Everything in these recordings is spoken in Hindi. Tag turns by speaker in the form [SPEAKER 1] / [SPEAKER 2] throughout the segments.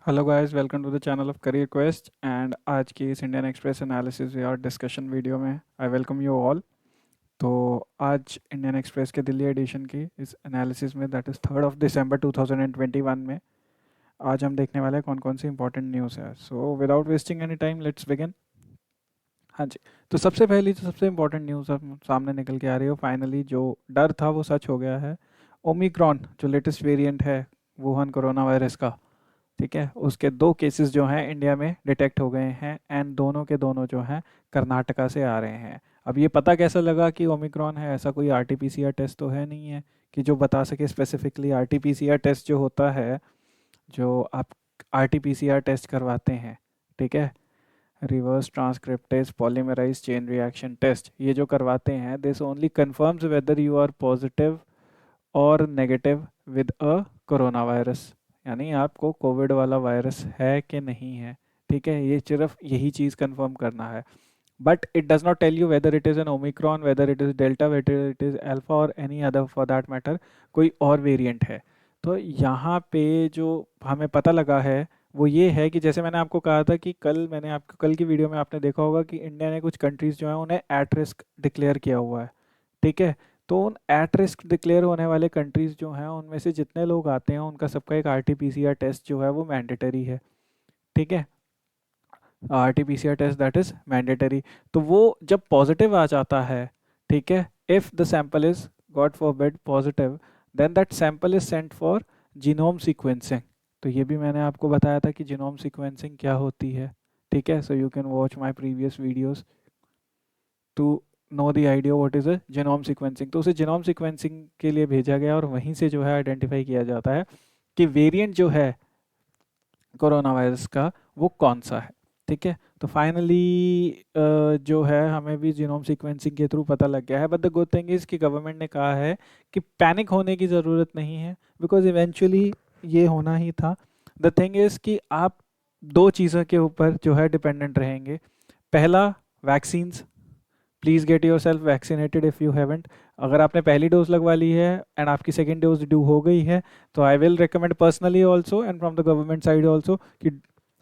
[SPEAKER 1] Hello guys, welcome to the channel of Career Quest. And आज की इस इंडियन एक्सप्रेस एनालिसिस या डिस्कशन वीडियो में आई वेलकम यू ऑल। तो आज इंडियन एक्सप्रेस के दिल्ली एडिशन की इस एनालिसिस में, दैट इज़ 3 दिसंबर 2021 में, आज हम देखने वाले हैं कौन कौन सी इंपॉर्टेंट न्यूज़ है। So without wasting any time, let's begin. हाँ जी। तो सबसे पहली जो सबसे इंपॉर्टेंट न्यूज़ अब सामने निकल के आ रही हो, फाइनली जो डर था वो सच हो गया है। ओमिक्रॉन जो लेटेस्ट वेरिएंट है वुहान कोरोना वायरस का, ठीक है, उसके 2 केसेस जो हैं इंडिया में डिटेक्ट हो गए हैं। एंड दोनों के दोनों जो हैं कर्नाटका से आ रहे हैं। अब ये पता कैसे लगा कि ओमिक्रॉन है? ऐसा कोई आरटीपीसीआर टेस्ट तो है नहीं है कि जो बता सके स्पेसिफिकली। आरटीपीसीआर टेस्ट जो होता है, जो आप आरटीपीसीआर टेस्ट करवाते हैं, ठीक है, reverse transcriptase polymerase chain reaction test, ये जो करवाते हैं, this only confirms whether you are positive और negative with a corona virus, यानी आपको कोविड वाला वायरस है कि नहीं है। ठीक है, ये सिर्फ यही चीज़ कंफर्म करना है। But it does not tell you whether it is an Omicron, whether it is Delta, whether it is Alpha or any other for that matter कोई और वेरिएंट है। तो यहाँ पे जो हमें पता लगा है वो ये है कि जैसे मैंने आपको कहा था कि कल की वीडियो में आपने देखा होगा कि इंडिया ने कुछ कंट्रीज़ जो हैं उन्हें एट रिस्क डिक्लेयर किया हुआ है। ठीक है, तो उन एट रिस्क डिक्लेयर होने वाले कंट्रीज़ जो हैं उनमें से जितने लोग आते हैं उनका सबका एक आरटीपीसीआर टेस्ट जो है वो मैंडेटरी है। ठीक है, RTPCR test that is mandatory. तो वो जब पॉजिटिव आ जाता है, ठीक है, if the sample is God forbid positive, then that sample is sent for genome sequencing. तो ये भी मैंने आपको बताया था कि जीनोम सीक्वेंसिंग क्या होती है। ठीक है, so you can watch my previous videos to know the idea what is a genome sequencing. तो उसे जीनोम सीक्वेंसिंग के लिए भेजा गया और वहीं से जो है आइडेंटिफाई किया जाता है कि वेरिएंट जो है कोरोना वायरस का वो कौन सा है। ठीक है, तो फाइनली जो है हमें भी जीनोम सीक्वेंसिंग के थ्रू पता लग गया है। But the good thing is कि गवर्नमेंट ने कहा है कि पैनिक होने की ज़रूरत नहीं है, बिकॉज इवेंचुअली ये होना ही था। द थिंग इज़ कि आप दो चीज़ों के ऊपर जो है डिपेंडेंट रहेंगे। पहला, vaccines, please get your self vaccinated if you haven't. अगर आपने पहली डोज लगवा ली है एंड आपकी सेकेंड डोज ड्यू हो गई है, तो I will recommend personally also and from the government side also कि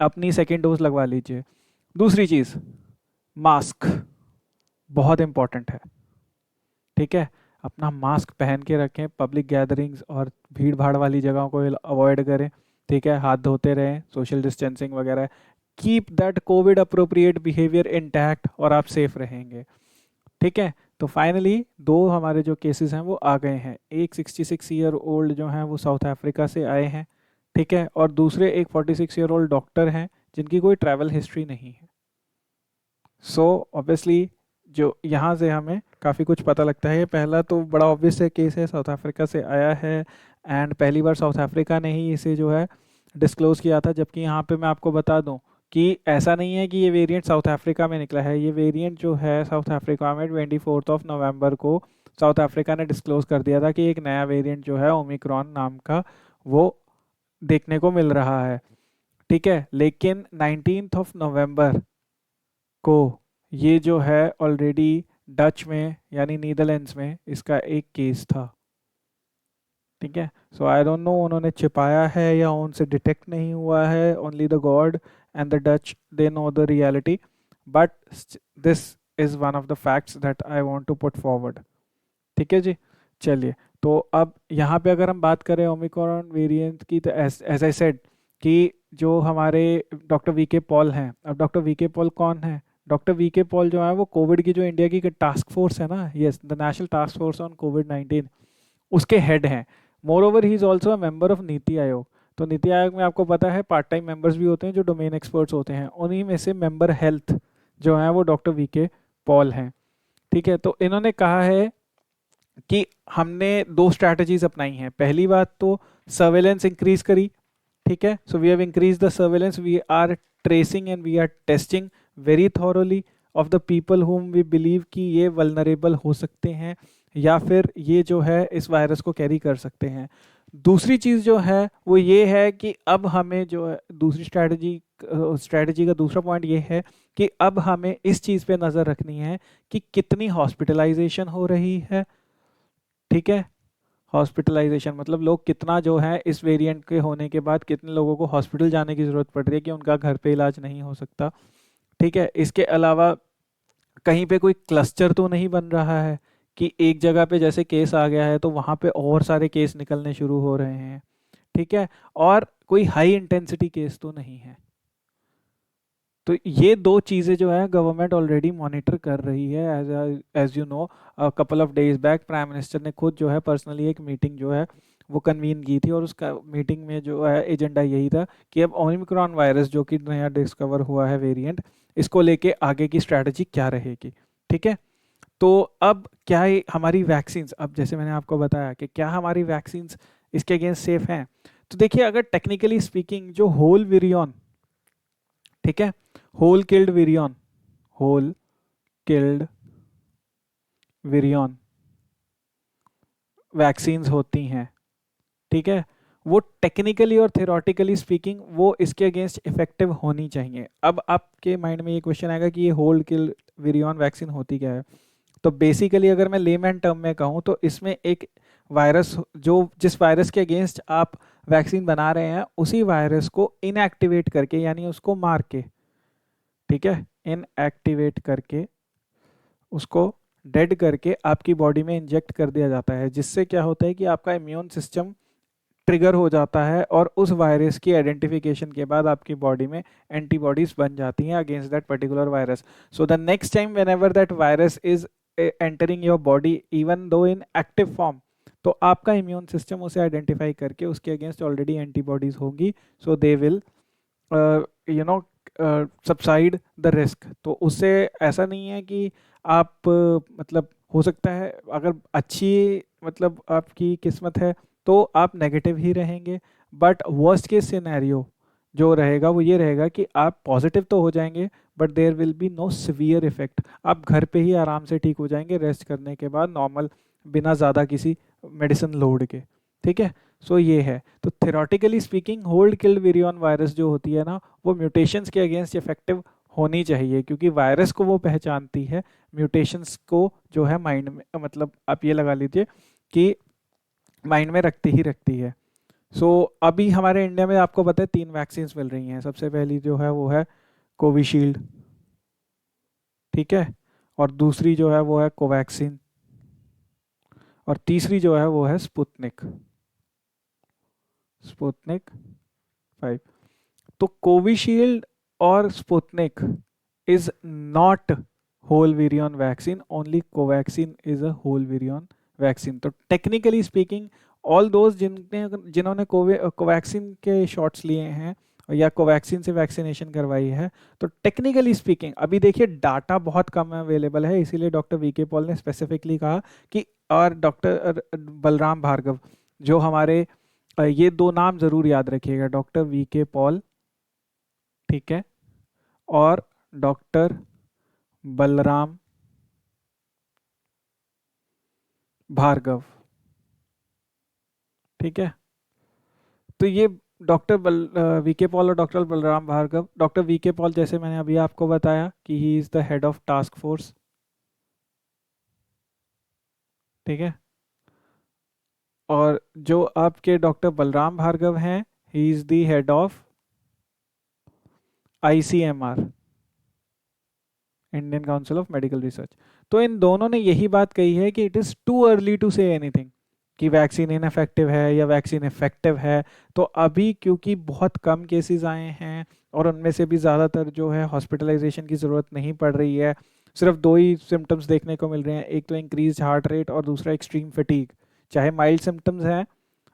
[SPEAKER 1] अपनी सेकेंड डोज लगवा लीजिए। दूसरी चीज़, मास्क बहुत इंपॉर्टेंट है। ठीक है, अपना मास्क पहन के रखें, पब्लिक गैदरिंग्स और भीड़ भाड़ वाली जगहों को अवॉइड करें। ठीक है, हाथ धोते रहें, सोशल डिस्टेंसिंग वगैरह, keep that Covid appropriate behaviour intact और आप सेफ रहेंगे। ठीक है, तो फाइनली दो हमारे जो केसेस हैं वो आ गए हैं। एक 66 ईयर ओल्ड जो हैं वो साउथ अफ्रीका से आए हैं, ठीक है, और दूसरे एक 46 ईयर ओल्ड डॉक्टर हैं जिनकी कोई ट्रैवल हिस्ट्री नहीं है। सो ऑब्वियसली जो यहाँ से हमें काफ़ी कुछ पता लगता है। ये पहला तो बड़ा ऑब्वियस है, केस है, साउथ अफ्रीका से आया है। एंड पहली बार साउथ अफ्रीका ने ही इसे जो है डिस्क्लोज़ किया था। जबकि यहाँ पे मैं आपको बता दूँ कि ऐसा नहीं है कि ये वेरिएंट साउथ अफ्रीका में निकला है। ये वेरिएंट जो है साउथ अफ्रीका में 24 नवंबर को साउथ अफ्रीका ने डिस्क्लोज़ कर दिया था कि एक नया वेरिएंट जो है ओमिक्रॉन नाम का वो देखने को मिल रहा है। ठीक है, लेकिन 19 नवंबर को ये जो है ऑलरेडी डच में यानी नीदरलैंड्स में इसका एक केस था। ठीक है, सो आई डोंट नो उन्होंने छिपाया है या उनसे डिटेक्ट नहीं हुआ है, only the God and the Dutch they know the reality. But this is one of the facts that I want to put forward. ठीक है जी, चलिए। तो अब यहाँ पे अगर हम बात करें ओमिक्रॉन वेरिएंट की, तो एज आई सेड कि जो हमारे डॉक्टर वी के पॉल हैं, अब डॉक्टर वी के पॉल कौन है? डॉक्टर वी के पॉल जो है वो कोविड की जो इंडिया की टास्क फोर्स है ना, yes, the national task force on Covid 19, उसके हेड हैं। More over he is also a member of NITI Aayog. तो नीति आयोग में आपको पता है पार्ट टाइम मेंबर्स भी होते हैं जो डोमेन एक्सपर्ट्स होते हैं, उन्हीं में से मेंबर हेल्थ जो है वो डॉक्टर वी के पॉल हैं। ठीक है, तो इन्होंने कहा है कि हमने दो स्ट्रैटेजीज अपनाई हैं। पहली बात तो सर्वेलेंस इंक्रीज करी। ठीक है, so we have increase the surveillance, we are tracing and we are testing very thoroughly of the people whom we believe कि ये वल्नरेबल हो सकते हैं या फिर ये जो है इस वायरस को कैरी कर सकते हैं। दूसरी चीज़ जो है वो ये है कि अब हमें जो है दूसरी स्ट्रैटेजी का दूसरा पॉइंट ये है कि अब हमें इस चीज़ पे नज़र रखनी है कि कितनी हॉस्पिटलाइजेशन हो रही है। ठीक है, हॉस्पिटलाइजेशन मतलब लोग कितना जो है इस वेरिएंट के होने के बाद कितने लोगों को हॉस्पिटल जाने की ज़रूरत पड़ रही है कि उनका घर पे इलाज नहीं हो सकता। ठीक है, इसके अलावा कहीं पे कोई क्लस्टर तो नहीं बन रहा है कि एक जगह पे जैसे केस आ गया है तो वहाँ पे और सारे केस निकलने शुरू हो रहे हैं। ठीक है, और कोई हाई इंटेंसिटी केस तो नहीं है। तो ये दो चीज़ें जो है गवर्नमेंट ऑलरेडी मॉनिटर कर रही है। As you know, couple of days back prime minister ने खुद जो है पर्सनली एक मीटिंग जो है वो कन्वीन की थी, और उसका मीटिंग में जो है एजेंडा यही था कि अब ओमिक्रॉन वायरस जो कि नया डिस्कवर हुआ है वेरिएंट, इसको लेके आगे की स्ट्रैटेजी क्या रहेगी। ठीक है, तो अब क्या है हमारी वैक्सीन्स, अब जैसे मैंने आपको बताया कि क्या हमारी वैक्सीन्स इसके अगेंस्ट सेफ हैं। तो देखिए, अगर टेक्निकली स्पीकिंग जो होल विरियन, ठीक है, whole killed virion, whole killed virion vaccines होती हैं, ठीक है, वो टेक्निकली और थेरोटिकली स्पीकिंग वो इसके अगेंस्ट इफेक्टिव होनी चाहिए। अब आपके माइंड में ये क्वेश्चन आएगा कि ये होल किल विरियन वैक्सीन होती क्या है। तो बेसिकली अगर मैं लेमैन टर्म में कहूँ तो इसमें एक वायरस, जो जिस वायरस के अगेंस्ट आप वैक्सीन बना रहे हैं उसी वायरस को इनएक्टिवेट करके, यानी उसको मार के, ठीक है, इनएक्टिवेट करके उसको डेड करके आपकी बॉडी में इंजेक्ट कर दिया जाता है, जिससे क्या होता है कि आपका इम्यून सिस्टम ट्रिगर हो जाता है और उस वायरस की आइडेंटिफिकेशन के बाद आपकी बॉडी में एंटीबॉडीज बन जाती हैं against that particular virus. So the next time when ever that virus is entering your body even though in active form, तो आपका इम्यून सिस्टम उसे आइडेंटिफाई करके उसके अगेंस्ट ऑलरेडी एंटीबॉडीज होंगी, so they will you know subside the risk. तो उससे ऐसा नहीं है कि आप मतलब हो सकता है अगर अच्छी मतलब आपकी किस्मत है तो आप नेगेटिव ही रहेंगे, बट वर्स्ट केस सिनेरियो जो रहेगा वो ये रहेगा कि आप पॉजिटिव तो हो जाएंगे but there will be no severe effect. आप घर पे ही आराम से ठीक हो जाएंगे रेस्ट करने के बाद, नॉर्मल, बिना ज़्यादा किसी मेडिसिन लोड के। ठीक है, सो ये है। तो theoretically speaking hold killed virion virus जो होती है ना, वो म्यूटेशंस के अगेंस्ट इफेक्टिव होनी चाहिए, क्योंकि वायरस को वो पहचानती है, म्यूटेशंस को जो है माइंड में, मतलब आप ये लगा लीजिए कि माइंड में रखती ही रखती है। सो अभी हमारे इंडिया में आपको पता है 3 वैक्सीन मिल रही हैं। सबसे पहली जो है वो है कोविशील्ड, ठीक है, और दूसरी जो है वो है कोवैक्सीन, और तीसरी जो है वो है स्पुतनिक, स्पुतनिक 5। तो कोविशील्ड और Sputnik is not whole virion vaccine, only Covaxin is a whole virion vaccine. तो टेक्निकली स्पीकिंग ऑल दोज जिन्होंने कोवैक्सीन के शॉट्स लिए हैं या कोवैक्सीन से वैक्सीनेशन करवाई है, तो टेक्निकली स्पीकिंग अभी देखिए डाटा बहुत कम अवेलेबल है, इसीलिए डॉक्टर वीके पॉल ने स्पेसिफिकली कहा कि, और डॉक्टर बलराम भार्गव जो हमारे ये 2 नाम जरूर याद रखिएगा, डॉक्टर वीके पॉल, ठीक है, और डॉक्टर बलराम भार्गव, ठीक है। तो ये डॉक्टर वीके पॉल और doctor Balram Bhargava, doctor V K Paul जैसे मैंने अभी आपको बताया कि he is the head of task force, ठीक है, और जो आपके डॉक्टर बलराम भार्गव हैं, he is the head of ICMR, Indian council of medical research. तो इन दोनों ने यही बात कही है कि it is too early to say anything कि वैक्सीन इनफेक्टिव है या वैक्सीन इफेक्टिव है। तो अभी क्योंकि बहुत कम केसेस आए हैं और उनमें से भी ज़्यादातर जो है हॉस्पिटलाइजेशन की ज़रूरत नहीं पड़ रही है, सिर्फ 2 ही सिम्टम्स देखने को मिल रहे हैं, एक तो इंक्रीज हार्ट रेट और दूसरा एक्सट्रीम फटीग, चाहे माइल्ड सिम्टम्स हैं,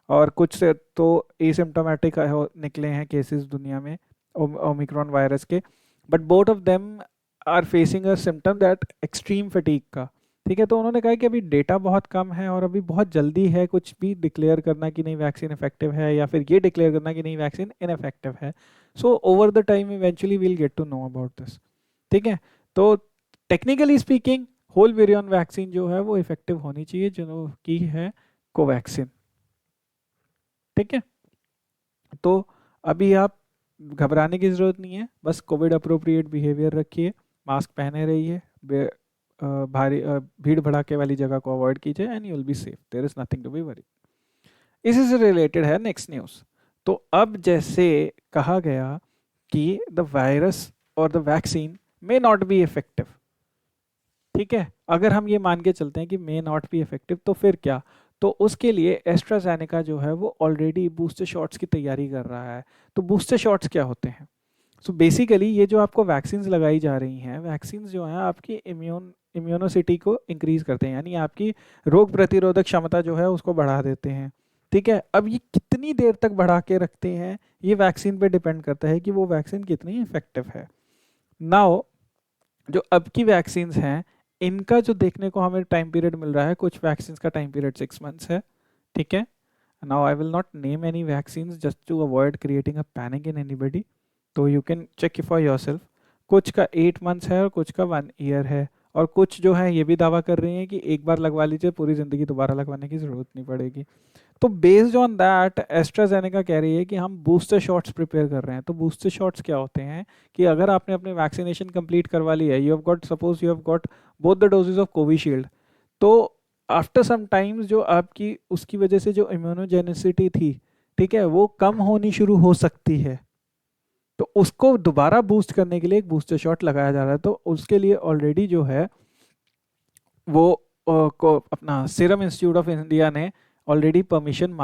[SPEAKER 1] और कुछ से तो एसिम्टोमेटिक निकले हैं केसेस दुनिया में ओमिक्रॉन वायरस के, but both of them are facing a symptom that extreme fatigue का। ठीक है, तो उन्होंने कहा कि अभी डेटा बहुत कम है और अभी बहुत जल्दी है कुछ भी डिक्लेयर करना कि नहीं वैक्सीन इफेक्टिव है, या फिर ये डिक्लेयर करना कि नहीं वैक्सीन इनफेक्टिव है। So over the time eventually will get to know about this. ठीक है, तो technically speaking whole variant vaccine जो है वो इफेक्टिव होनी चाहिए, जो की है कोवैक्सीन। ठीक है, तो अभी आप घबराने की ज़रूरत नहीं है, बस कोविड अप्रोप्रिएट बिहेवियर रखिए, मास्क पहने रहिए, भारी भीड़ भड़ाके वाली जगह को अवॉइड कीजिए, and you will be safe, there is nothing to be worry. इसी से रिलेटेड है नेक्स्ट न्यूज़। तो अब जैसे कहा गया कि द वायरस और the vaccine may not be effective, ठीक है, अगर हम ये मान के चलते हैं कि मे नॉट बी इफेक्टिव तो फिर क्या, तो उसके लिए एस्ट्राजेनेका जो है वो ऑलरेडी बूस्टर शॉट्स की तैयारी कर रहा है। तो बूस्टर शॉट्स क्या होते हैं? सो बेसिकली ये जो आपको वैक्सीन्स लगाई जा रही हैं, वैक्सीन्स जो हैं आपकी इम्यूनोसिटी को इंक्रीज करते हैं, यानी आपकी रोग प्रतिरोधक क्षमता जो है उसको बढ़ा देते हैं। ठीक है, अब ये कितनी देर तक बढ़ा के रखते हैं ये वैक्सीन पे डिपेंड करता है कि वो वैक्सीन कितनी इफेक्टिव है। नाउ जो अब की वैक्सीन हैं इनका जो देखने को हमें टाइम पीरियड मिल रहा है, कुछ वैक्सीन का टाइम पीरियड 6 मंथ्स है, ठीक है। Now I will not name any vaccine just to avoid creating a panic in anybody, तो you can check for yourself. कुछ का 8 मंथ्स है और कुछ का 1 ईयर है, और कुछ जो है ये भी दावा कर रही हैं कि एक बार लगवा लीजिए पूरी ज़िंदगी दोबारा लगवाने की ज़रूरत नहीं पड़ेगी। तो बेस्ड ऑन दैट एस्ट्राजेनेका कह रही है कि हम बूस्टर शॉट्स प्रिपेयर कर रहे हैं। तो बूस्टर शॉट्स क्या होते हैं कि अगर आपने अपने वैक्सीनेशन कंप्लीट करवा ली है, you have got, suppose you have got both the doses of Covishield, तो आफ्टर सम टाइम्स जो आपकी उसकी वजह से जो इम्यूनोजेनिसिटी थी, ठीक है, वो कम होनी शुरू हो सकती है। तो उसको दोबारा बूस्ट करने के लिए एक बूस्टर शॉट लगाया जा रहा है। तो उसके लिए ऑलरेडी जो है वो को अपना सीरम इंस्टीट्यूट ऑफ इंडिया ने ऑलरेडी परमिशन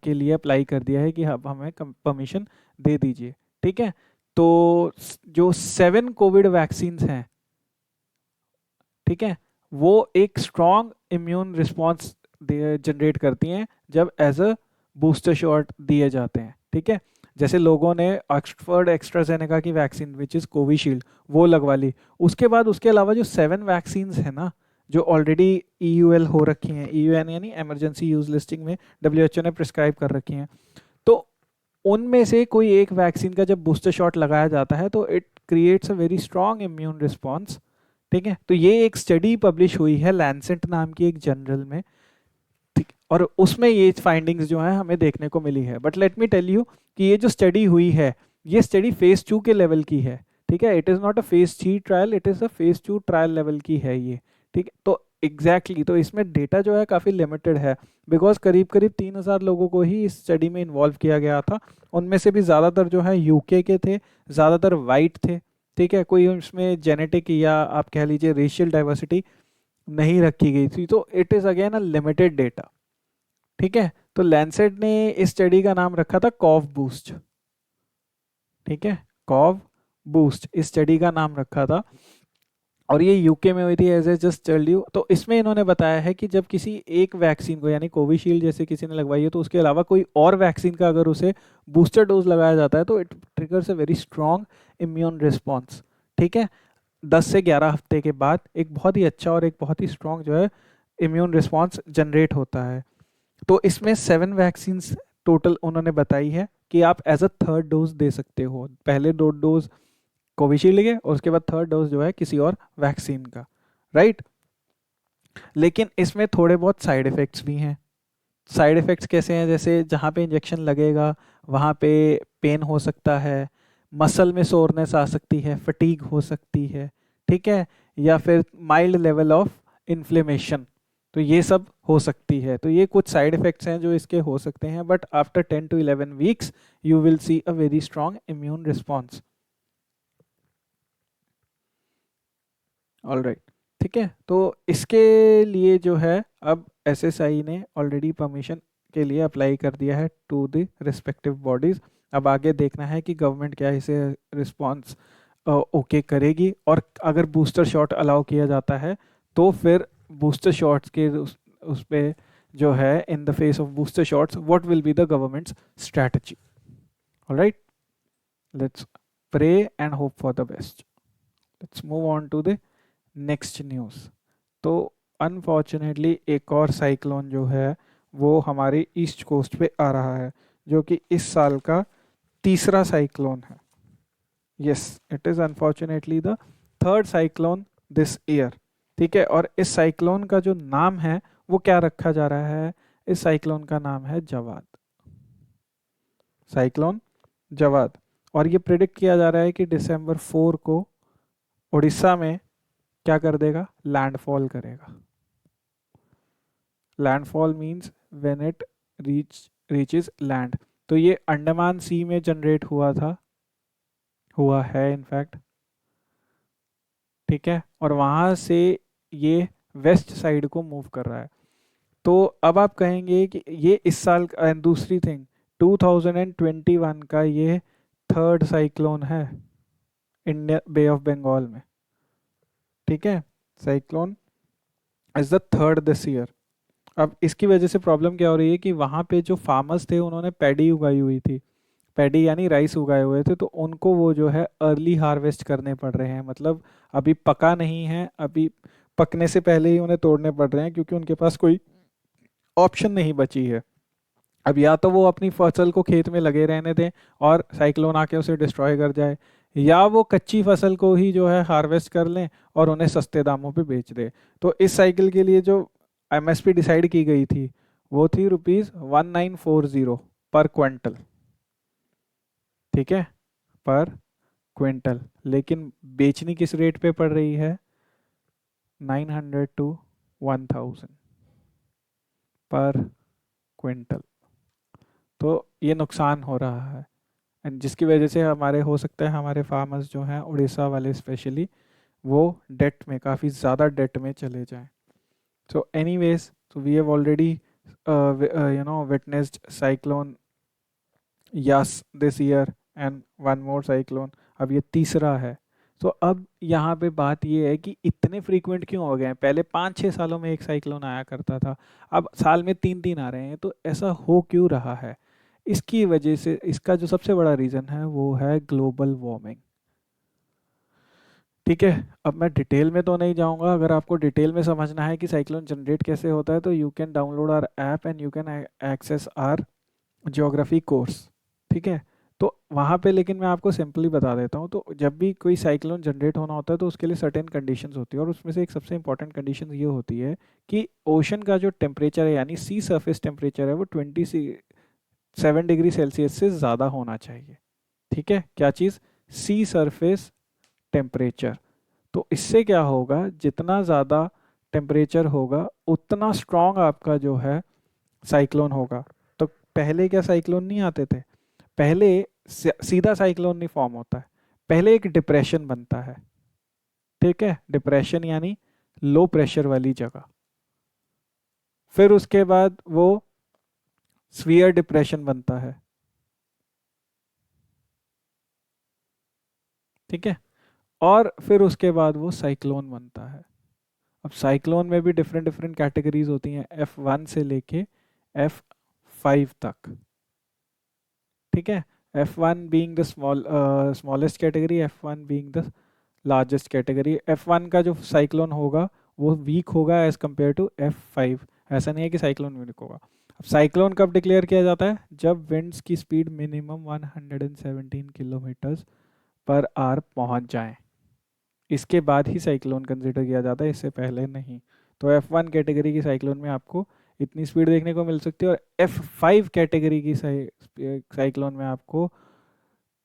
[SPEAKER 1] के लिए अप्लाई कर दिया है कि अब हमें परमिशन दे दीजिए, ठीक है। तो जो 7 कोविड वैक्सीन हैं, ठीक है, वो एक स्ट्रॉन्ग इम्यून रिस्पॉन्स जनरेट करती हैं जब एज अ बूस्टर शॉट दिए जाते हैं, ठीक है। जैसे लोगों ने ऑक्सफोर्ड एस्ट्राजेनेका की वैक्सीन विच इज़ कोविशील्ड वो लगवा ली, उसके बाद उसके अलावा जो 7 वैक्सीन है ना जो ऑलरेडी ईयूएल हो रखी हैं, ईयूएन यानी इमरजेंसी यूज लिस्टिंग में डब्ल्यूएचओ ने प्रिस्क्राइब कर रखी हैं, तो उनमें से कोई एक वैक्सीन का जब बूस्टर शॉट लगाया जाता है तो it creates a very strong immune response, ठीक है। तो ये एक स्टडी पब्लिश हुई है लैंसेट नाम की एक जर्नल में, ठीक, और उसमें ये फाइंडिंग्स जो है हमें देखने को मिली है। But let me tell you कि ये जो स्टडी हुई है ये स्टडी फेज 2 के लेवल की है, ठीक है। It is not a phase 3 trial, it is a phase 2 trial level की है ये, ठीक है। तो तो इसमें डेटा जो है काफ़ी लिमिटेड है, बिकॉज करीब करीब 3,000 लोगों को ही इस स्टडी में इन्वॉल्व किया गया था। उनमें से भी ज़्यादातर जो है यूके के थे, ज़्यादातर वाइट थे, ठीक है। कोई उसमें जेनेटिक या आप कह लीजिए रेशियल डाइवर्सिटी नहीं रखी गई थी। तो it is again a limited data, ठीक है। तो लैंसेट ने इस स्टडी का नाम रखा था कॉव बूस्ट, ठीक है, कॉव बूस्ट इस स्टडी का नाम रखा था, और ये यूके में हुई थी as I just told you. तो इसमें इन्होंने बताया है कि जब किसी एक वैक्सीन को यानी कोविशील्ड जैसे किसी ने लगवाई है तो उसके अलावा कोई और वैक्सीन का अगर उसे बूस्टर डोज लगाया जाता है तो it triggers a very strong immune response, ठीक है। 10 से 11 हफ्ते के बाद एक बहुत ही अच्छा और एक बहुत ही स्ट्रॉन्ग जो है इम्यून रिस्पॉन्स जनरेट होता है। तो इसमें 7 वैक्सीन टोटल उन्होंने बताई है कि आप एज अ थर्ड डोज दे सकते हो, पहले 2 डोज कोविशील्ड के और उसके बाद थर्ड डोज जो है किसी और वैक्सीन का, राइट। लेकिन इसमें थोड़े बहुत साइड इफ़ेक्ट्स भी हैं। साइड इफ़ेक्ट्स कैसे हैं? जैसे जहाँ पे इंजेक्शन लगेगा वहाँ पे पेन हो सकता है, मसल में सोरनेस आ सकती है, फटीग हो सकती है, ठीक है, या फिर माइल्ड लेवल ऑफ इन्फ्लेमेशन, तो ये सब हो सकती है। तो ये कुछ साइड इफ़ेक्ट्स हैं जो इसके हो सकते हैं, but after 10 to 11 weeks you will see a very strong immune response. All right, ठीक है। तो इसके लिए जो है अब एसएसआई ने ऑलरेडी परमिशन के लिए अप्लाई कर दिया है टू द रिस्पेक्टिव बॉडीज। अब आगे देखना है कि गवर्नमेंट क्या इसे रिस्पॉन्स ओके करेगी, और अगर बूस्टर शॉट अलाउ किया जाता है तो फिर बूस्टर शॉट्स के उस पे जो है in the face of booster shots what will be the government's strategy. All right, let's pray and hope for the best. Let's move on to the next news. तो अनफॉर्चुनेटली एक और साइक्लोन जो है वो हमारे ईस्ट कोस्ट पे आ रहा है, जो कि इस साल का तीसरा साइक्लोन है। Yes, it is unfortunately the third cyclone this year, ठीक है। और इस साइक्लोन का जो नाम है वो क्या रखा जा रहा है? इस साइक्लोन का नाम है जवाद, साइक्लोन जवाद। और ये प्रिडिक्ट किया जा रहा है कि December 4 को उड़ीसा में क्या कर देगा? लैंडफॉल करेगा। Landfall means when it reach reaches land. तो ये अंडमान सी में जनरेट हुआ है इनफैक्ट, ठीक है, और वहाँ से ये वेस्ट साइड को मूव कर रहा है। तो अब आप कहेंगे कि ये इस साल दूसरी थिंग, 2021 का ये थर्ड साइक्लोन है इंडिया बे ऑफ बंगाल में, ठीक है, cyclone is the third this year. अब इसकी वजह से प्रॉब्लम क्या हो रही है कि वहाँ पे जो फार्मर्स थे उन्होंने पैडी उगाई हुई थी, पैडी यानी राइस उगाए हुए थे, तो उनको वो जो है अर्ली हार्वेस्ट करने पड़ रहे हैं, मतलब अभी पका नहीं है, अभी पकने से पहले ही उन्हें तोड़ने पड़ रहे हैं क्योंकि उनके पास कोई ऑप्शन नहीं बची है। अब या तो वो अपनी फसल को खेत में लगे रहने दें और साइक्लोन आके उसे डिस्ट्रॉय कर जाए, या वो कच्ची फसल को ही जो है हार्वेस्ट कर लें और उन्हें सस्ते दामों पे बेच दे। तो इस साइकिल के लिए जो एमएसपी डिसाइड की गई थी वो थी ₹1940 पर क्विंटल, ठीक है, पर क्विंटल। लेकिन बेचनी किस रेट पे पड़ रही है, 900 टू 1000 पर क्विंटल। तो ये नुकसान हो रहा है, एंड जिसकी वजह से हमारे हो सकता है हमारे फार्मर्स जो हैं उड़ीसा वाले स्पेशली वो डेट में, काफ़ी ज़्यादा डेट में चले जाएं। So anyways, so we have already witnessed cyclone yes this year and one more cyclone, अब ये तीसरा है। तो अब यहाँ पे बात ये है कि इतने फ्रीक्वेंट क्यों हो गए हैं, पहले 5-6 सालों में एक साइक्लोन आया करता था, अब साल में 3-3 आ रहे हैं, तो ऐसा हो क्यों रहा है। इसकी वजह से इसका जो सबसे बड़ा रीज़न है वो है ग्लोबल वार्मिंग, ठीक है। अब मैं डिटेल में तो नहीं जाऊंगा, अगर आपको डिटेल में समझना है कि साइक्लोन जनरेट कैसे होता है तो you can download our app and you can access our geography course, ठीक है। तो वहाँ पे लेकिन मैं आपको सिंपली बता देता हूँ, तो जब भी कोई साइक्लोन जनरेट होना होता है तो उसके लिए सर्टेन कंडीशंस होती है, और उसमें से एक सबसे इंपॉर्टेंट कंडीशन ये होती है कि ओशन का जो टेम्परेचर है यानी सी सरफेस टेम्परेचर है वो 27 डिग्री सेल्सियस से ज़्यादा होना चाहिए, ठीक है। क्या चीज़, सी सरफेस टेम्परेचर। तो इससे क्या होगा, जितना ज़्यादा टेम्परेचर होगा उतना स्ट्रॉन्ग आपका जो है साइक्लोन होगा। तो पहले क्या साइक्लोन नहीं आते थे, पहले सीधा साइक्लोन नहीं फॉर्म होता है, पहले एक डिप्रेशन बनता है, ठीक है, डिप्रेशन यानी लो प्रेशर वाली जगह, फिर उसके बाद वो स्फीयर डिप्रेशन बनता है, ठीक है, और फिर उसके बाद वो साइक्लोन बनता है। अब साइक्लोन में भी डिफरेंट डिफरेंट कैटेगरीज होती हैं, F1 से लेके F5 तक, ठीक है। F1 being the smallest category, F1 being the largest category. F1 का जो साइक्लोन होगा वो वीक होगा एज कम्पेयर टू F5, ऐसा नहीं है कि साइक्लोन वीक होगा। अब साइक्लोन कब डिक्लेयर किया जाता है, जब विंड्स की speed minimum 117 kilometre per hour पहुंच जाए, इसके बाद ही साइक्लोन कंसिडर किया जाता है, इससे पहले नहीं। तो F1 कैटेगरी की साइक्लोन में आपको इतनी स्पीड देखने को मिल सकती है, और F5 कैटेगरी की साइक्लोन में आपको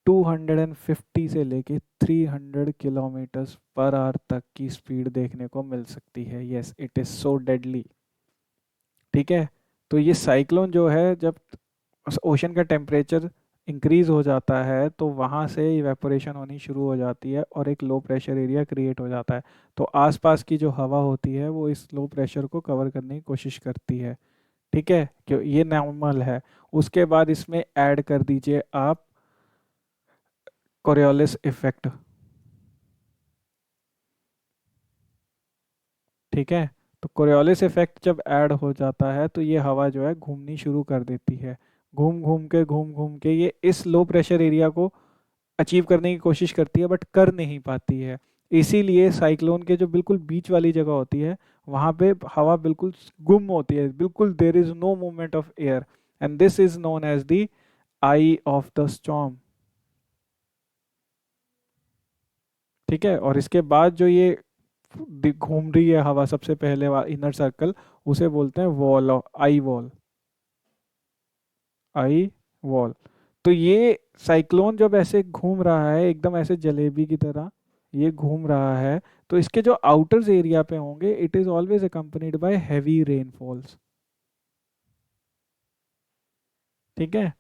[SPEAKER 1] 250 से लेके 300 किलोमीटर पर आवर तक की स्पीड देखने को मिल सकती है। Yes, it is so deadly, ठीक है। तो ये साइक्लोन जो है, जब ओशन का टेम्परेचर इंक्रीज हो जाता है तो वहाँ से इवेपोरेशन होनी शुरू हो जाती है और एक लो प्रेशर एरिया क्रिएट हो जाता है। तो आसपास की जो हवा होती है वो इस लो प्रेशर को कवर करने की कोशिश करती है, ठीक है, क्यों ये नॉर्मल है। उसके बाद इसमें ऐड कर दीजिए आप कोरियोलिस इफेक्ट, ठीक है। तो कोरियोलिस इफेक्ट जब ऐड हो जाता है तो ये हवा जो है घूमनी शुरू कर देती है, घूम घूम के ये इस लो प्रेशर एरिया को अचीव करने की कोशिश करती है बट कर नहीं पाती है। इसीलिए साइक्लोन के जो बिल्कुल बीच वाली जगह होती है वहाँ पे हवा बिल्कुल गुम होती है, बिल्कुल there is no movement of air, and this is known as the eye of the storm, ठीक है। और इसके बाद जो ये घूम रही है हवा, सबसे पहले इनर सर्कल, उसे बोलते हैं wall, eye wall, eye wall. तो ये साइक्लोन जब ऐसे घूम रहा है एकदम ऐसे जलेबी की तरह ये घूम रहा है, तो इसके जो आउटर्स एरिया पे होंगे it is always accompanied by heavy rainfalls, ठीक है।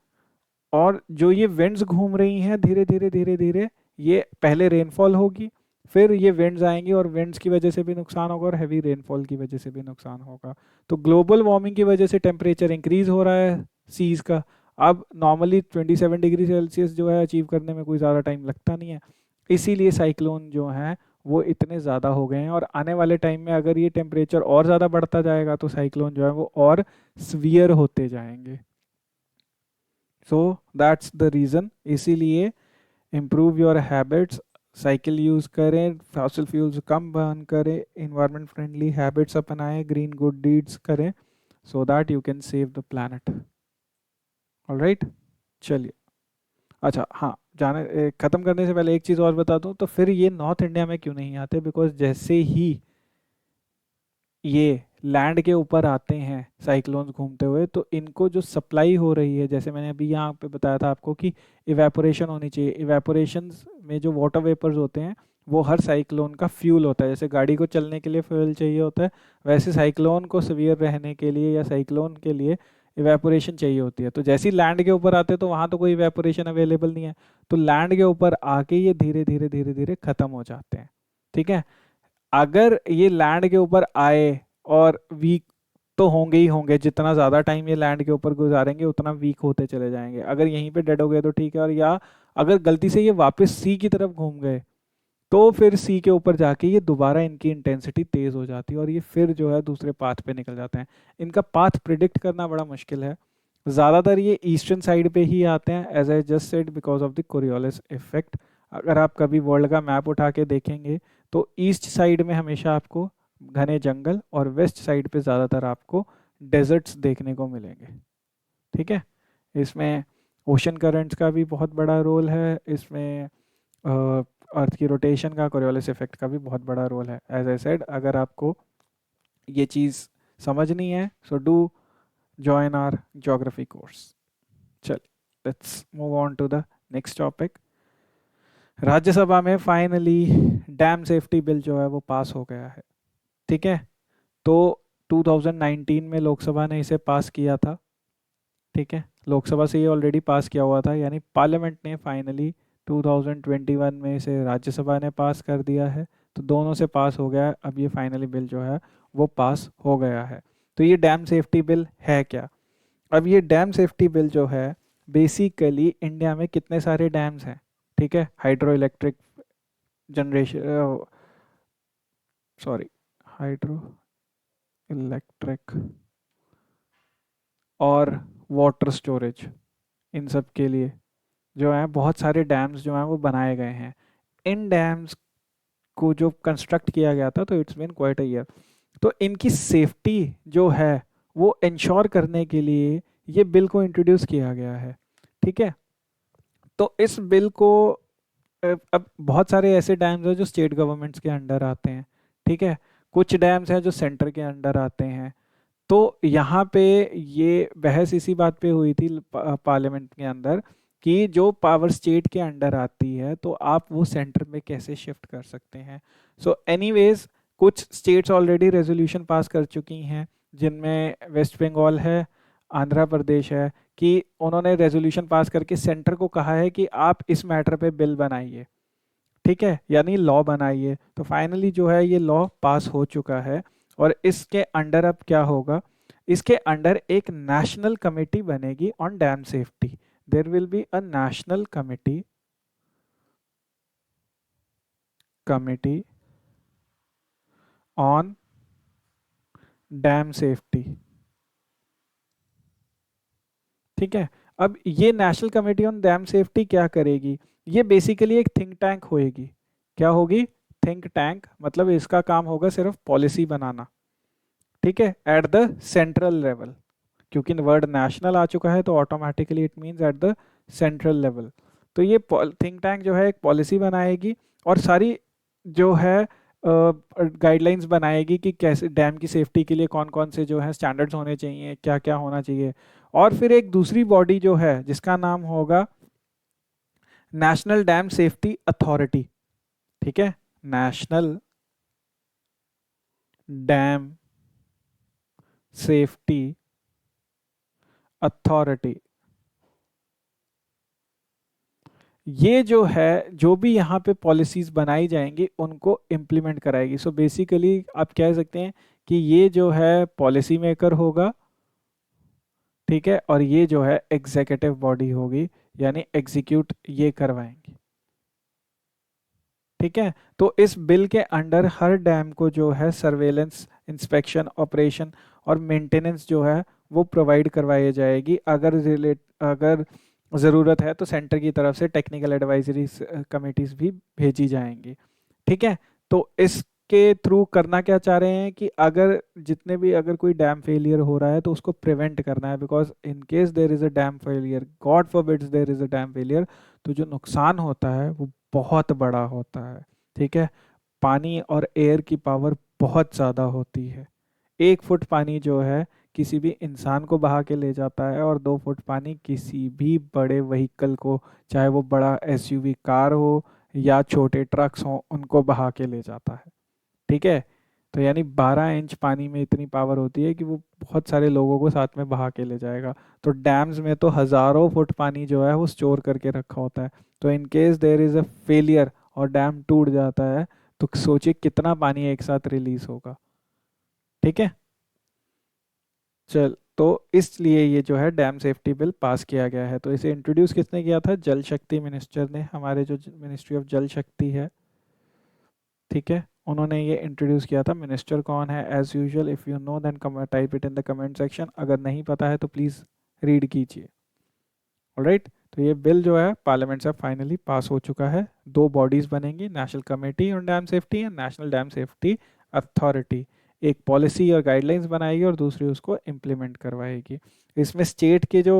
[SPEAKER 1] और जो ये विंड्स घूम रही हैं धीरे धीरे धीरे धीरे, ये पहले रेनफॉल होगी, फिर ये विंड्स आएंगी और विंड्स की वजह से भी नुकसान होगा और हैवी रेनफॉल की वजह से भी नुकसान होगा। तो ग्लोबल वार्मिंग की वजह से टेम्परेचर इंक्रीज हो रहा है सीज का। अब नॉर्मली 27 डिग्री सेल्सियस जो है अचीव करने में कोई ज़्यादा टाइम लगता नहीं है, इसीलिए साइक्लोन जो हैं वो इतने ज़्यादा हो गए हैं। और आने वाले टाइम में अगर ये टेम्परेचर और ज़्यादा बढ़ता जाएगा तो साइक्लोन जो है वो और सीवियर होते जाएंगे। सो दैट्स द रीज़न, इसीलिए improve your habits, cycle use करें, फॉसिल फ्यूल्स कम बर्न करें, इन्वायरमेंट फ्रेंडली हैबिट्स अपनाएं, ग्रीन गुड डीड्स करें, so that you can save the planet. Alright, चलिए। अच्छा हाँ, ख़त्म करने से पहले एक चीज़ और बता दूं, तो फिर ये नॉर्थ इंडिया में क्यों नहीं आते? बिकॉज जैसे ही ये लैंड के ऊपर आते हैं साइक्लोन्स घूमते हुए, तो इनको जो सप्लाई हो रही है, जैसे मैंने अभी यहाँ पे बताया था आपको कि इवेपोरेशन होनी चाहिए, इवेपोरेशन में जो वाटर वेपर्स होते हैं वो हर साइक्लोन का फ्यूल होता है। जैसे गाड़ी को चलने के लिए फ्यूल चाहिए होता है, वैसे साइक्लोन को सवियर रहने के लिए या साइक्लोन के लिए इवेपोरेशन चाहिए होती है। तो जैसे ही लैंड के ऊपर आते हैं तो वहाँ तो कोई इवेपोरेशन अवेलेबल नहीं है, तो लैंड के ऊपर आके ये धीरे धीरे धीरे धीरे ख़त्म हो जाते हैं। ठीक है। अगर ये लैंड के ऊपर आए, और वीक तो होंगे ही होंगे, जितना ज़्यादा टाइम ये लैंड के ऊपर गुजारेंगे उतना वीक होते चले जाएंगे। अगर यहीं पे डेड हो गए तो ठीक है, और या अगर गलती से ये वापस सी की तरफ घूम गए तो फिर सी के ऊपर जाके ये दोबारा इनकी इंटेंसिटी तेज़ हो जाती है और ये फिर जो है दूसरे पाथ पे निकल जाते हैं। इनका पाथ प्रिडिक्ट करना बड़ा मुश्किल है। ज़्यादातर ये ईस्टर्न साइड पे ही आते हैं, as I just said, because of the Coriolis effect. अगर आप कभी वर्ल्ड का मैप उठा के देखेंगे तो ईस्ट साइड में हमेशा आपको घने जंगल और वेस्ट साइड पे ज़्यादातर आपको डेजर्ट्स देखने को मिलेंगे। ठीक है। इसमें ओशन करंट्स का भी बहुत बड़ा रोल है, इसमें अर्थ की रोटेशन का, कोरियोलिस इफेक्ट का भी बहुत बड़ा रोल है। एज आई सेड, अगर आपको ये चीज़ समझनी है so do join our geography course. चल, let's move on to the next topic. Rajya Sabha में फाइनली डैम सेफ्टी बिल जो है वो पास हो गया है। ठीक है। तो 2019 में लोकसभा ने इसे पास किया था। ठीक है, लोकसभा से ये ऑलरेडी पास किया हुआ था, यानी पार्लियामेंट ने फाइनली 2021 में इसे राज्यसभा ने पास कर दिया है। तो दोनों से पास हो गया है, अब ये फाइनली बिल जो है वो पास हो गया है। तो ये डैम सेफ्टी बिल है क्या? अब ये डैम सेफ्टी बिल जो है, बेसिकली इंडिया में कितने सारे डैम्स हैं, ठीक है, hydro electric generation, sorry, hydro electric और वाटर स्टोरेज, इन सब के लिए जो है बहुत सारे डैम्स जो हैं वो बनाए गए हैं। इन डैम्स को जो कंस्ट्रक्ट किया गया था, तो it's been quite a year. तो इनकी सेफ्टी जो है वो इंश्योर करने के लिए ये बिल को इंट्रोड्यूस किया गया है। ठीक है। तो इस बिल को अब बहुत सारे ऐसे डैम्स हैं जो स्टेट गवर्नमेंट्स के अंडर आते हैं। ठीक है। कुछ डैम्स हैं जो सेंटर के अंडर आते हैं। तो यहाँ पे ये बहस इसी बात पे हुई थी पार्लियामेंट के अंदर, कि जो पावर स्टेट के अंडर आती है तो आप वो सेंटर में कैसे शिफ्ट कर सकते हैं। सो एनीवेज, कुछ स्टेट्स ऑलरेडी रेजोल्यूशन पास कर चुकी हैं, जिनमें वेस्ट बंगाल है, आंध्र प्रदेश है, कि उन्होंने रेजोल्यूशन पास करके सेंटर को कहा है कि आप इस मैटर पे बिल बनाइए। ठीक है, यानी लॉ बनाइए। तो फाइनली जो है ये लॉ पास हो चुका है। और इसके अंडर अब क्या होगा, इसके अंडर एक नेशनल कमेटी बनेगी on dam safety. There will be a national committee on dam safety. ठीक है। अब ये national committee on dam safety क्या करेगी? ये बेसिकली एक थिंक टैंक होएगी। क्या होगी? थिंक टैंक, मतलब इसका काम होगा सिर्फ पॉलिसी बनाना। ठीक है, एट द सेंट्रल लेवल, क्योंकि वर्ड नेशनल आ चुका है तो automatically it means at the central level. तो ये थिंक टैंक जो है एक पॉलिसी बनाएगी और सारी जो है गाइडलाइंस बनाएगी कि कैसे डैम की सेफ्टी के लिए कौन कौन से जो है स्टैंडर्ड्स होने चाहिए, क्या क्या होना चाहिए। और फिर एक दूसरी बॉडी जो है जिसका नाम होगा नेशनल डैम सेफ्टी अथॉरिटी। ठीक है, नेशनल डैम सेफ्टी अथॉरिटी। ये जो है, जो भी यहाँ पे पॉलिसीज बनाई जाएंगी उनको इम्प्लीमेंट कराएगी। सो बेसिकली आप कह सकते हैं कि ये जो है पॉलिसी मेकर होगा, ठीक है, और ये जो है एग्जीक्यूटिव बॉडी होगी, यानी एग्जीक्यूट ये करवाएंगे। ठीक है, तो इस बिल के अंडर हर डैम को जो है सर्वेलेंस, इंस्पेक्शन, ऑपरेशन और मेंटेनेंस जो है वो प्रोवाइड करवाई जाएगी। अगर ज़रूरत है तो सेंटर की तरफ से टेक्निकल एडवाइजरी कमिटीज भी भेजी जाएंगी। ठीक है, तो इसके थ्रू करना क्या चाह रहे हैं कि अगर कोई डैम फेलियर हो रहा है तो उसको प्रिवेंट करना है, because in case there is a dam failure, God forbids there is a dam failure, तो जो नुकसान होता है वो बहुत बड़ा होता है। ठीक है, पानी और एयर की पावर बहुत ज़्यादा होती है। 1 फुट पानी जो है किसी भी इंसान को बहा के ले जाता है, और 2 फुट पानी किसी भी बड़े व्हीकल को, चाहे वो बड़ा एसयूवी कार हो या छोटे ट्रक्स हों, उनको बहा के ले जाता है। ठीक है, तो यानी 12 इंच पानी में इतनी पावर होती है कि वो बहुत सारे लोगों को साथ में बहा के ले जाएगा। तो डैम्स में तो हज़ारों फुट पानी जो है वो स्टोर करके रखा होता है। तो in case there is a failure और डैम टूट जाता है, तो सोचिए कितना पानी एक साथ रिलीज होगा। ठीक है, चल, तो इसलिए ये जो है डैम सेफ्टी बिल पास किया गया है। तो इसे इंट्रोड्यूस किसने किया था? जल शक्ति मिनिस्टर ने, हमारे जो मिनिस्ट्री ऑफ जल शक्ति है। ठीक है, उन्होंने ये इंट्रोड्यूस किया था। मिनिस्टर कौन है? As usual, if you know then type it in the comment section, अगर नहीं पता है तो प्लीज़ रीड कीजिए। ऑलराइट, तो ये बिल जो है पार्लियामेंट से फाइनली पास हो चुका है। 2 बॉडीज बनेंगी, national committee on dam safety and national dam safety authority. एक पॉलिसी और गाइडलाइंस बनाएगी और दूसरी उसको इम्प्लीमेंट करवाएगी। इसमें स्टेट के जो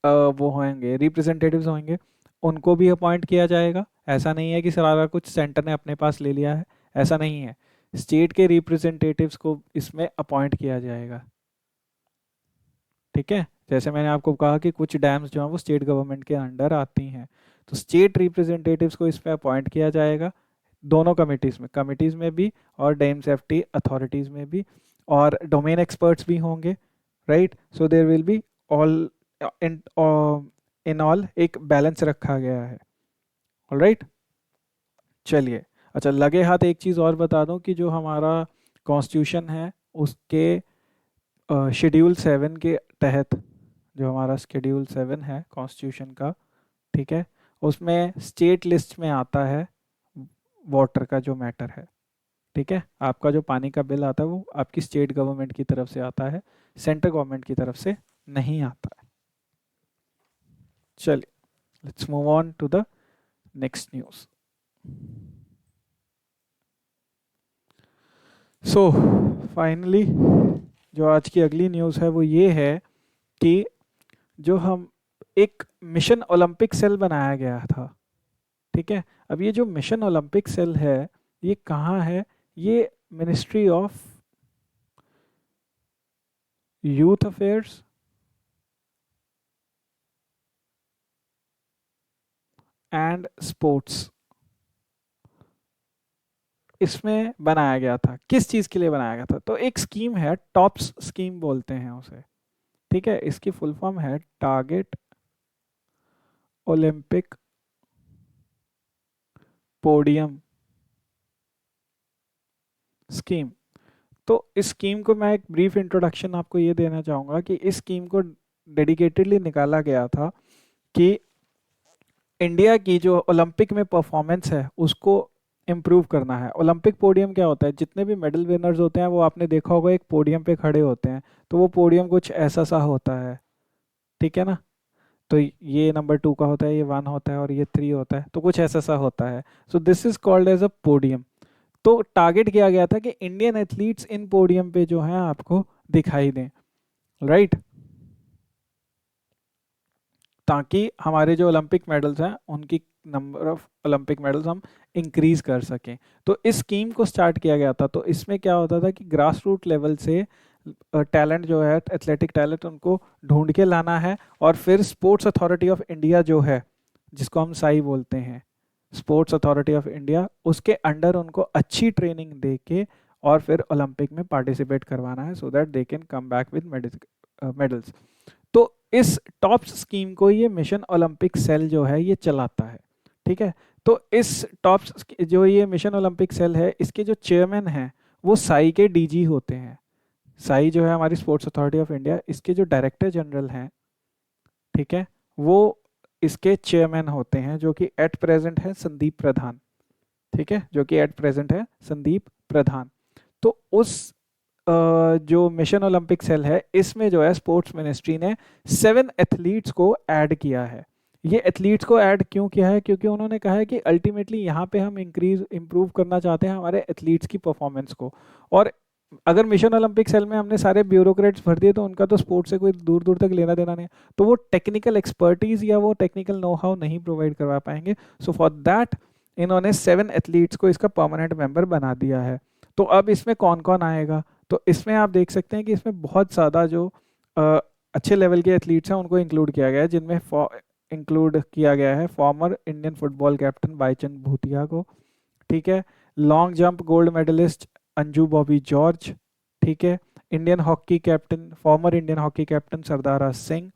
[SPEAKER 1] वो होंगे, रिप्रेजेंटेटिव्स होंगे, उनको भी अपॉइंट किया जाएगा। ऐसा नहीं है कि सारा कुछ सेंटर ने अपने पास ले लिया है, ऐसा नहीं है। स्टेट के रिप्रेजेंटेटिव्स को इसमें अपॉइंट किया जाएगा। ठीक है, जैसे मैंने आपको कहा कि कुछ डैम्स जो हैं वो स्टेट गवर्नमेंट के अंडर आती हैं, तो स्टेट रिप्रेजेंटेटिव्स को इस पे अपॉइंट किया जाएगा, दोनों कमिटीज़ में भी और डैम सेफ्टी अथॉरिटीज़ में भी, और डोमेन एक्सपर्ट्स भी होंगे। Right, so there will be all in in all एक बैलेंस रखा गया है। ऑलराइट, चलिए, अच्छा, लगे हाथ एक चीज़ और बता दूं कि जो हमारा कॉन्स्टिट्यूशन है उसके शेड्यूल 7 के तहत, जो हमारा शेड्यूल 7 है कॉन्स्टिट्यूशन का, ठीक है, उसमें स्टेट लिस्ट में आता है वाटर का जो मैटर है। ठीक है, आपका जो पानी का बिल आता है वो आपकी स्टेट गवर्नमेंट की तरफ से आता है, सेंट्रल गवर्नमेंट की तरफ से नहीं आता है। चलिए, let's move on to the next news. So finally जो आज की अगली न्यूज़ है वो ये है कि जो हम एक मिशन ओलंपिक सेल बनाया गया था। ठीक है, अब ये जो मिशन ओलंपिक सेल है ये कहाँ है? ये ministry of youth affairs and sports, इसमें बनाया गया था। किस चीज़ के लिए बनाया गया था? तो एक स्कीम है, टॉप्स स्कीम बोलते हैं उसे। ठीक है, इसकी फुल फॉर्म है टारगेट ओलंपिक पोडियम स्कीम। तो इस स्कीम को मैं एक ब्रीफ इंट्रोडक्शन आपको ये देना चाहूँगा कि इस स्कीम को डेडिकेटेडली निकाला गया था कि इंडिया की जो ओलंपिक में परफॉर्मेंस है उसको इम्प्रूव करना है। ओलंपिक पोडियम क्या होता है? जितने भी मेडल विनर्स होते हैं वो आपने देखा होगा एक पोडियम पे खड़े होते हैं, तो वो पोडियम कुछ ऐसा सा होता है। ठीक है ना? तो ये नंबर 2 का होता है, ये 1 होता है और ये 3 होता है, तो कुछ ऐसा सा होता है। So this is called as a podium. तो टारगेट किया गया था कि इंडियन एथलीट्स इन पोडियम पे जो है आपको दिखाई दें। राइट, ताकि हमारे जो ओलंपिक मेडल्स हैं उनकी नंबर ऑफ ओलंपिक मेडल्स हम इंक्रीज कर सकें। तो इस स्कीम को स्टार्ट किया गया था। तो इसमें क्या होता था कि ग्रास रूट लेवल से टैलेंट जो है, एथलेटिक टैलेंट, उनको ढूंढ के लाना है, और फिर स्पोर्ट्स अथॉरिटी ऑफ इंडिया जो है, जिसको हम साई बोलते हैं, स्पोर्ट्स अथॉरिटी ऑफ इंडिया, उसके अंडर उनको अच्छी ट्रेनिंग दे के और फिर ओलंपिक में पार्टिसिपेट करवाना है, so that they can come back with medals. तो इस टॉप्स स्कीम को ये मिशन ओलंपिक सेल जो है ये चलाता है, ठीक है। तो इस टॉप्स जो ये मिशन ओलंपिक सेल है, इसके जो चेयरमैन हैं वो साई के डीजी होते हैं। साई जो है हमारी स्पोर्ट्स अथॉरिटी ऑफ इंडिया, इसके जो डायरेक्टर जनरल हैं, ठीक है, वो इसके चेयरमैन होते हैं, जो कि एट प्रेजेंट है संदीप प्रधान, ठीक है, जो कि एट प्रेजेंट है संदीप प्रधान। तो उस जो मिशन ओलंपिक सेल है, इसमें जो है स्पोर्ट्स मिनिस्ट्री ने 7 एथलीट्स को ऐड किया है। ये एथलीट्स को ऐड क्यों किया है? क्योंकि उन्होंने कहा है कि अल्टीमेटली यहाँ पे हम इंक्रीज इम्प्रूव करना चाहते हैं हमारे एथलीट्स की परफॉर्मेंस को। और अगर मिशन ओलंपिक सेल में हमने सारे ब्यूरोक्रेट्स भर दिए तो उनका तो स्पोर्ट्स से कोई दूर दूर तक लेना देना नहीं है, तो वो टेक्निकल एक्सपर्टीज या वो टेक्निकल नो हाउ नहीं प्रोवाइड करवा पाएंगे। सो फॉर दैट इन्होंने 7 एथलीट्स को इसका परमानेंट मेंबर बना दिया है। तो अब इसमें कौन कौन आएगा? तो इसमें आप देख सकते हैं कि इसमें बहुत ज़्यादा जो अ, अच्छे लेवल के एथलीट्स हैं उनको इंक्लूड किया गया है, जिनमें इंक्लूड किया गया है former Indian football captain Baichung Bhutia को, ठीक है, long jump gold medallist Anju Bobby George, ठीक है, Indian hockey captain former Indian hockey captain Sardara Singh,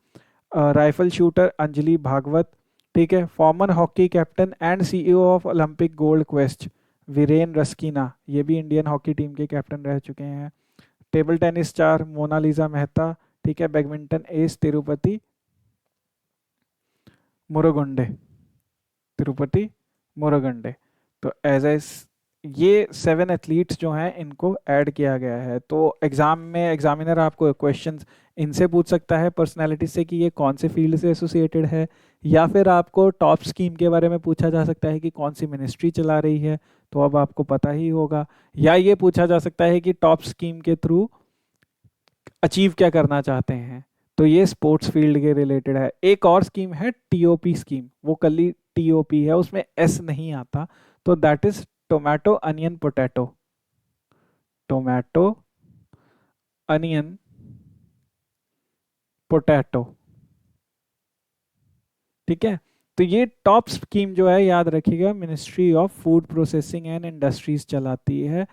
[SPEAKER 1] rifle shooter Anjali Bhagwat, ठीक है, former hockey captain and CEO of Olympic Gold Quest Viren Rasquinha, ये भी इंडियन हॉकी टीम के कैप्टन रह चुके हैं, table tennis star Monalisa Mehta, ठीक है, बैडमिंटन एस तिरुपति मुरुगुंडे, तिरुपति मुरुगंडे। तो एज ए ये 7 एथलीट्स जो हैं इनको ऐड किया गया है। तो एग्जाम में एग्जामिनर आपको क्वेश्चंस इनसे पूछ सकता है पर्सनालिटी से कि ये कौन से फील्ड से एसोसिएटेड है, या फिर आपको टॉप स्कीम के बारे में पूछा जा सकता है कि कौन सी मिनिस्ट्री चला रही है, तो अब आपको पता ही होगा। या ये पूछा जा सकता है कि टॉप स्कीम के थ्रू अचीव क्या करना चाहते हैं, तो ये स्पोर्ट्स फील्ड के रिलेटेड है। एक और स्कीम है टीओपी स्कीम, वो कली टीओपी है, उसमें एस नहीं आता, तो that is tomato onion potato, tomato onion potato, ठीक है। तो ये टॉप स्कीम जो है याद रखिएगा ministry of food processing and industries चलाती है।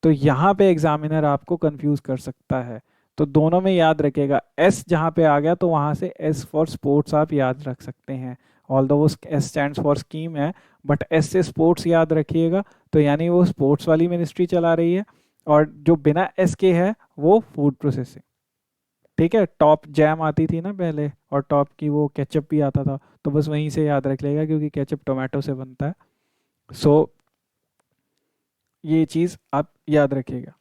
[SPEAKER 1] तो यहाँ पे एग्जामिनर आपको कंफ्यूज कर सकता है, तो दोनों में याद रखिएगा। एस जहाँ पे आ गया तो वहाँ से एस फॉर स्पोर्ट्स आप याद रख सकते हैं, ऑल दो वो एस स्टैंड्स फॉर स्कीम है, बट एस से स्पोर्ट्स याद रखिएगा, तो यानी वो स्पोर्ट्स वाली मिनिस्ट्री चला रही है। और जो बिना एस के है वो फूड प्रोसेसिंग, ठीक है। टॉप जैम आती थी ना पहले, और टॉप की वो केचप भी आता था, तो बस वहीं से याद रख लेगा क्योंकि केचप टोमेटो से बनता है। सो ये चीज़ आप याद रखिएगा।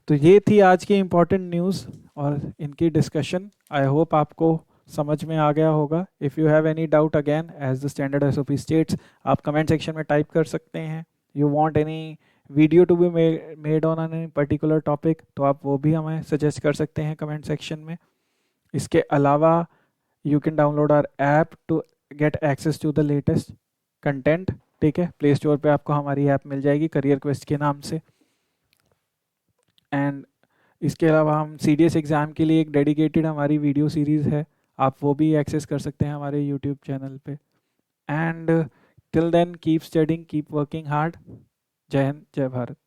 [SPEAKER 1] तो ये थी आज की इम्पोर्टेंट न्यूज़ और इनकी डिस्कशन। आई होप आपको समझ में आ गया होगा। If you have any doubt again as the standard SOP states, आप कमेंट सेक्शन में टाइप कर सकते हैं। You want any video to be made on any particular topic, तो आप वो भी हमें सजेस्ट कर सकते हैं कमेंट सेक्शन में। इसके अलावा you can download our app to get access to the latest content, ठीक है। प्ले स्टोर पे आपको हमारी ऐप मिल जाएगी करियर क्वेस्ट के नाम से। एंड इसके अलावा हम सीडीएस एग्ज़ाम के लिए एक डेडिकेटेड हमारी वीडियो सीरीज़ है, आप वो भी एक्सेस कर सकते हैं हमारे यूट्यूब चैनल पे। And till then keep studying, keep working hard. Jai Hind, जय भारत।